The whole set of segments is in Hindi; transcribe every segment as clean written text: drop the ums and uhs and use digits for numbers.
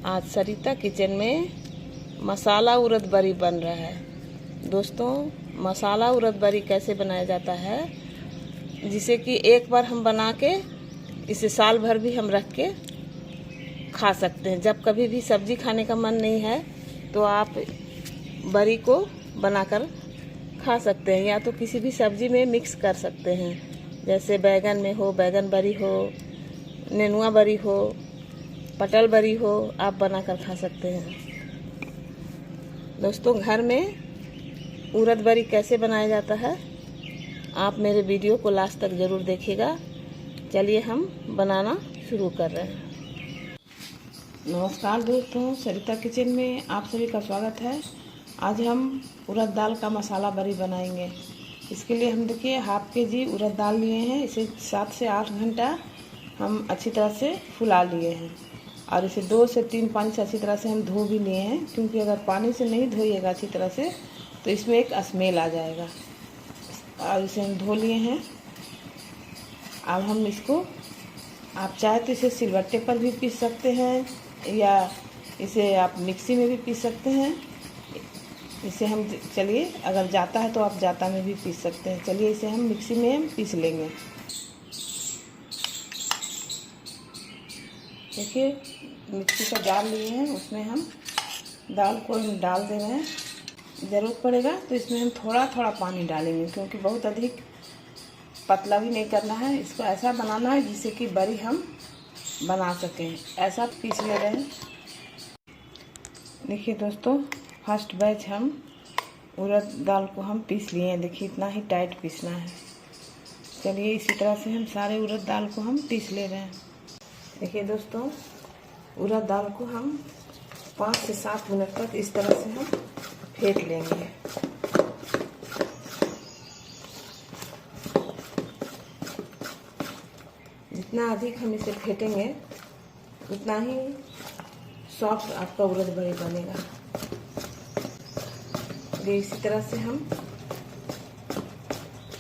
आज सरिता किचन में मसाला उड़द बरी बन रहा है। दोस्तों, मसाला उड़द बरी कैसे बनाया जाता है, जिसे कि एक बार हम बना के इसे साल भर भी हम रख के खा सकते हैं। जब कभी भी सब्जी खाने का मन नहीं है तो आप बरी को बनाकर खा सकते हैं, या तो किसी भी सब्जी में मिक्स कर सकते हैं। जैसे बैगन में हो, बैगन बरी हो, नेनुआ बरी हो, पटल बरी हो, आप बनाकर खा सकते हैं। दोस्तों, घर में उड़द बरी कैसे बनाया जाता है, आप मेरे वीडियो को लास्ट तक ज़रूर देखिएगा। चलिए हम बनाना शुरू कर रहे हैं। नमस्कार दोस्तों, सरिता किचन में आप सभी का स्वागत है। आज हम उड़द दाल का मसाला बरी बनाएंगे। इसके लिए हम देखिए हाफ के-जी उड़द दाल लिए हैं। इसे 7 से 8 घंटा हम अच्छी तरह से फुला लिए हैं और इसे 2 से 3 पानी से अच्छी तरह से हम धो भी लिए हैं, क्योंकि अगर पानी से नहीं धोइएगा अच्छी तरह से तो इसमें एक स्मेल आ जाएगा। और इसे हम धो लिए हैं। अब हम इसको, आप चाहे तो इसे सिलबट्टे पर भी पीस सकते हैं या इसे आप मिक्सी में भी पीस सकते हैं। इसे हम चलिए, अगर जाता है तो आप जाता में भी पीस सकते हैं। चलिए इसे हम मिक्सी में पीस लेंगे। देखिए मिक्सी का जार लिए हैं, उसमें हम दाल को हम डाल दे रहे हैं। ज़रूरत पड़ेगा तो इसमें हम थोड़ा थोड़ा पानी डालेंगे, क्योंकि बहुत अधिक पतला भी नहीं करना है। इसको ऐसा बनाना है जिससे कि बरी हम बना सकें। ऐसा पीस ले रहे हैं। देखिए दोस्तों, फर्स्ट बैच हम उड़द दाल को हम पीस लिए हैं। देखिए इतना ही टाइट पीसना है। चलिए इसी तरह से हम सारे उड़द दाल को हम पीस ले रहे हैं। देखिए दोस्तों, उड़द दाल को हम 5 से 7 मिनट तक इस तरह से हम फेंट लेंगे। जितना अधिक हम इसे फेंटेंगे उतना ही सॉफ्ट आपका उड़द बरी बनेगा। इसी तरह से हम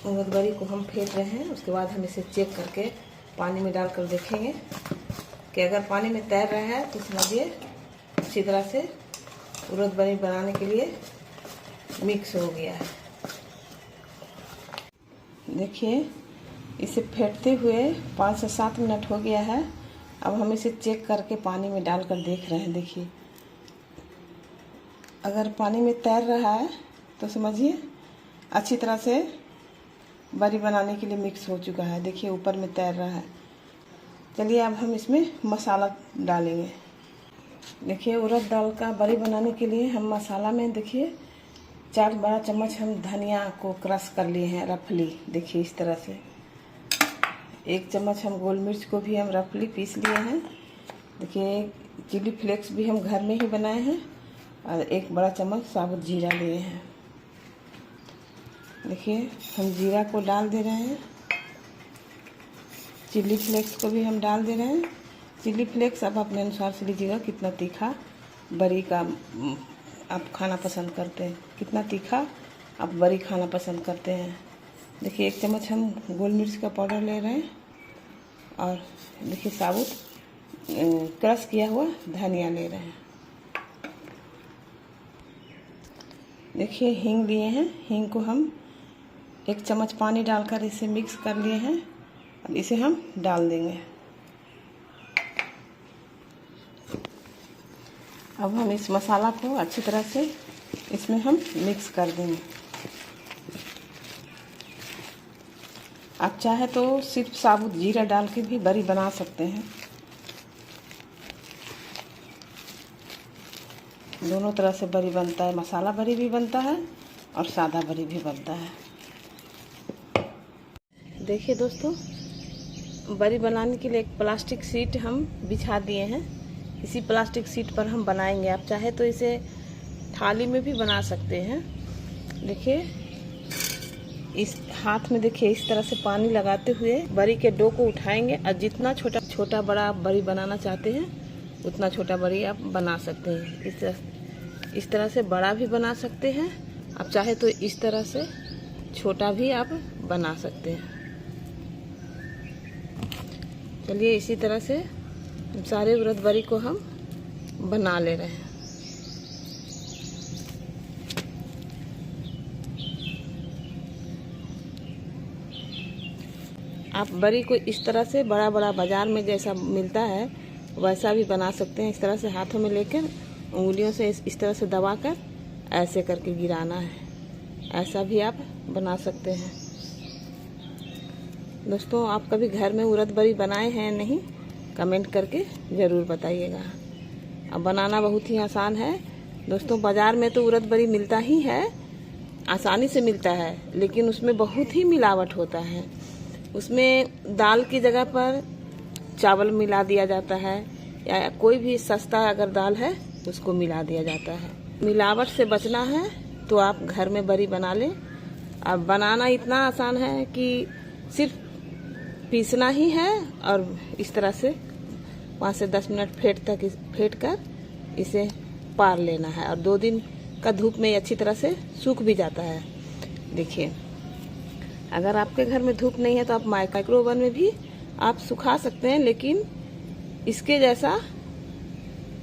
उड़द बरी को हम फेंट रहे हैं। उसके बाद हम इसे चेक करके पानी में डालकर देखेंगे कि अगर पानी में तैर रहा है तो समझिए अच्छी तरह से उड़द बरी बनाने के लिए मिक्स हो गया है। देखिए इसे फेंटते हुए 5 से 7 मिनट हो गया है। अब हम इसे चेक करके पानी में डालकर देख रहे हैं। देखिए अगर पानी में तैर रहा है तो समझिए अच्छी तरह से बरी बनाने के लिए मिक्स हो चुका है। देखिए ऊपर में तैर रहा है। चलिए अब हम इसमें मसाला डालेंगे। देखिए उड़द दाल का बरी बनाने के लिए हम मसाला में देखिए 4 बड़ा चम्मच हम धनिया को क्रश कर लिए हैं रफली। देखिए इस तरह से 1 चम्मच हम गोल मिर्च को भी हम रफली पीस लिए हैं। देखिए चिली फ्लेक्स भी हम घर में ही बनाए हैं और 1 बड़ा चम्मच साबुत जीरा लिए हैं। देखिए हम जीरा को डाल दे रहे हैं। चिली फ्लेक्स को भी हम डाल दे रहे हैं। चिली फ्लेक्स आप अपने अनुसार से लीजिएगा, कितना तीखा बरी का आप खाना पसंद करते हैं, कितना तीखा आप बरी खाना पसंद करते हैं। देखिए 1 चम्मच हम गोल मिर्च का पाउडर ले रहे हैं और देखिए साबुत क्रश किया हुआ धनिया ले रहे हैं। देखिए हींग लिए हैं। हींग को हम 1 चम्मच पानी डालकर इसे मिक्स कर लिए हैं। अब इसे हम डाल देंगे। अब हम इस मसाला को अच्छी तरह से इसमें हम मिक्स कर देंगे। आप चाहे तो सिर्फ साबुत जीरा डाल के भी बरी बना सकते हैं। दोनों तरह से बरी बनता है। मसाला बरी भी बनता है और सादा बरी भी बनता है। देखिए दोस्तों, बरी बनाने के लिए एक प्लास्टिक शीट हम बिछा दिए हैं। इसी प्लास्टिक शीट पर हम बनाएंगे। आप चाहे तो इसे थाली में भी बना सकते हैं। देखिए इस हाथ में देखिए इस तरह से पानी लगाते हुए बरी के डो को उठाएंगे और जितना छोटा बड़ा बरी बनाना चाहते हैं उतना छोटा बरी आप बना सकते हैं। इस तरह से बड़ा भी बना सकते हैं। आप चाहे तो इस तरह से छोटा भी आप बना सकते हैं। चलिए इसी तरह से सारे उड़द बरी को हम बना ले रहे हैं। आप बड़ी को इस तरह से बड़ा बड़ा बाजार में जैसा मिलता है वैसा भी बना सकते हैं। इस तरह से हाथों में लेकर उंगलियों से इस तरह से दबाकर ऐसे करके गिराना है। ऐसा भी आप बना सकते हैं। दोस्तों, आप कभी घर में उड़द बड़ी बनाए हैं नहीं? कमेंट करके ज़रूर बताइएगा। अब बनाना बहुत ही आसान है दोस्तों। बाज़ार में तो उड़द बड़ी मिलता ही है, आसानी से मिलता है, लेकिन उसमें बहुत ही मिलावट होता है। उसमें दाल की जगह पर चावल मिला दिया जाता है, या कोई भी सस्ता अगर दाल है उसको मिला दिया जाता है। मिलावट से बचना है तो आप घर में बड़ी बना लें। अब बनाना इतना आसान है कि सिर्फ पीसना ही है और इस तरह से 5 से 10 मिनट फेंट कर इसे पार लेना है। और 2 दिन का धूप में अच्छी तरह से सूख भी जाता है। देखिए, अगर आपके घर में धूप नहीं है तो आप माइक्रो ओवन में भी आप सुखा सकते हैं, लेकिन इसके जैसा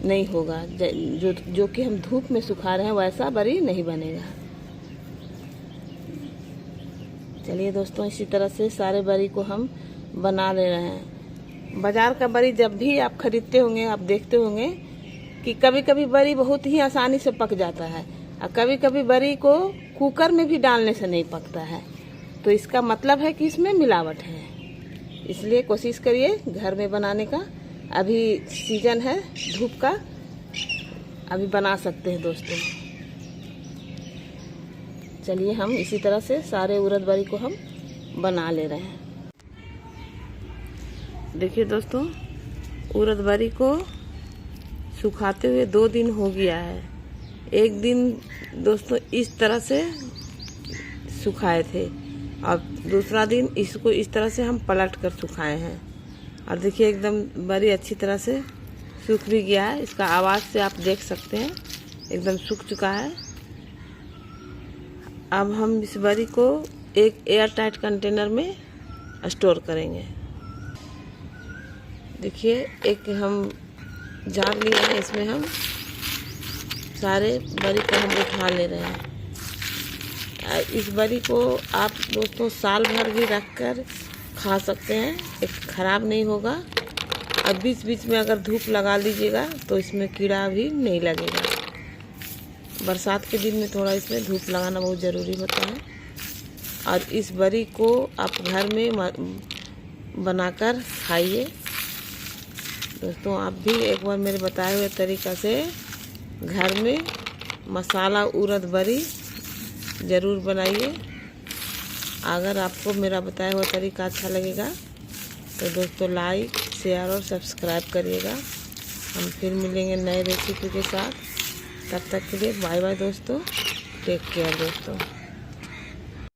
नहीं होगा। जो कि हम धूप में सुखा रहे हैं वैसा बड़ी नहीं बनेगा। चलिए दोस्तों, इसी तरह से सारे बड़ी को हम बना ले रहे हैं। बाजार का बड़ी जब भी आप खरीदते होंगे, आप देखते होंगे कि कभी कभी बड़ी बहुत ही आसानी से पक जाता है और कभी कभी बड़ी को कुकर में भी डालने से नहीं पकता है। तो इसका मतलब है कि इसमें मिलावट है। इसलिए कोशिश करिए घर में बनाने का। अभी सीजन है धूप का, अभी बना सकते हैं दोस्तों। चलिए, हम इसी तरह से सारे उड़द बड़ी को हम बना ले रहे हैं। देखिए दोस्तों, उड़द बड़ी को सुखाते हुए 2 दिन हो गया है। एक दिन दोस्तों इस तरह से सुखाए थे और दूसरा दिन इसको इस तरह से हम पलट कर सुखाए हैं। और देखिए, एकदम बड़ी अच्छी तरह से सूख भी गया है। इसका आवाज़ से आप देख सकते हैं एकदम सूख चुका है। अब हम इस बड़ी को एक एयर टाइट कंटेनर में स्टोर करेंगे। देखिए, एक हम जार लिए हैं, इसमें हम सारे बड़ी को हम उठा ले रहे हैं। इस बड़ी को आप दोस्तों साल भर भी रखकर खा सकते हैं, एक खराब नहीं होगा। और बीच बीच में अगर धूप लगा लीजिएगा तो इसमें कीड़ा भी नहीं लगेगा। बरसात के दिन में थोड़ा इसमें धूप लगाना बहुत ज़रूरी होता है। और इस बड़ी को आप घर में बनाकर खाइए दोस्तों। आप भी एक बार मेरे बताए हुए तरीक़ा से घर में मसाला उड़द बड़ी ज़रूर बनाइए। अगर आपको मेरा बताया हुआ तरीका अच्छा लगेगा तो दोस्तों लाइक, शेयर और सब्सक्राइब करिएगा। हम फिर मिलेंगे नए रेसिपी के साथ। तब तक के लिए बाय बाय दोस्तों। टेक केयर दोस्तों।